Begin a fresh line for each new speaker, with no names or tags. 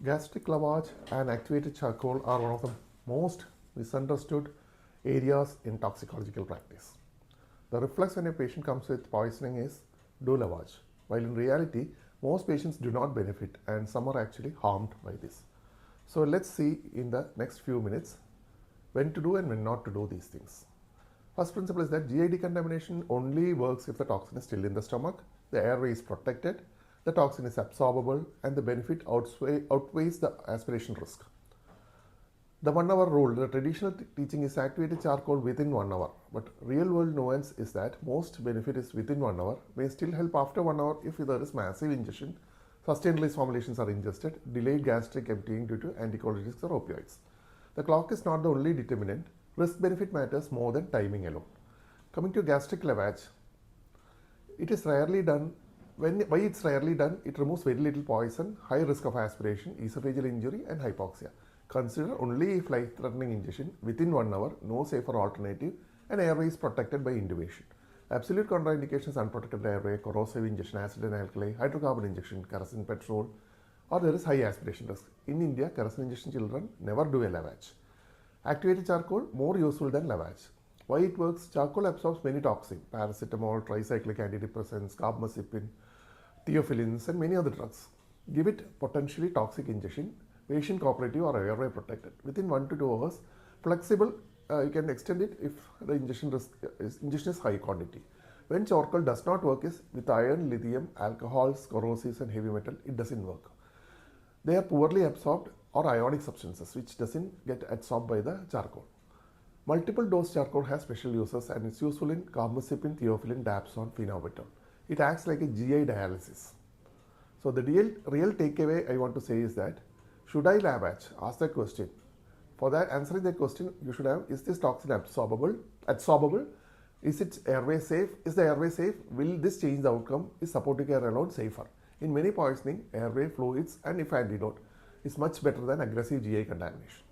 Gastric lavage and activated charcoal are one of the most misunderstood areas in toxicological practice. The reflex when a patient comes with poisoning is do lavage, while in reality, most patients do not benefit and some are actually harmed by this. So let's see in the next few minutes when to do and when not to do these things. First principle is that GI decontamination only works if the toxin is still in the stomach, the airway is protected, the toxin is absorbable, and the benefit outweighs the aspiration risk. The 1 hour rule, the traditional teaching is activated charcoal within 1 hour, but real world nuance is that most benefit is within 1 hour, may still help after 1 hour if there is massive ingestion, sustained release formulations are ingested, delayed gastric emptying due to anticholinergics or opioids. The clock is not the only determinant, risk benefit matters more than timing alone. Coming to gastric lavage, it is rarely done. Why it's rarely done? It removes very little poison, high risk of aspiration, esophageal injury, and hypoxia. Consider only if life-threatening ingestion within 1 hour, no safer alternative, and airway is protected by intubation. Absolute contraindications: unprotected airway, corrosive ingestion, acid and alkali, hydrocarbon injection, kerosene, petrol, or there is high aspiration risk. In India, kerosene injection children never do a lavage. Activated charcoal more useful than lavage. Why it works? Charcoal absorbs many toxins: paracetamol, tricyclic antidepressants, carbamazepine, theophylline, and many other drugs. Give it potentially toxic injection, patient cooperative or airway protected. Within 1 to 2 hours, flexible, you can extend it if the ingestion is high quantity. When charcoal does not work is with iron, lithium, alcohols, corrosives, and heavy metal, it doesn't work. They are poorly absorbed or ionic substances which doesn't get absorbed by the charcoal. Multiple dose charcoal has special uses and it's useful in carbamazepine, theophylline, dapsone, phenobarbital. It acts like a GI dialysis. So the real takeaway I want to say is that should I lavage? Ask that question. For that, answering that question, you should have: is this toxin absorbable? Is its airway safe? Is the airway safe? Will this change the outcome? Is supportive care alone safer? In many poisoning, airway fluids and if antidote is much better than aggressive GI contamination.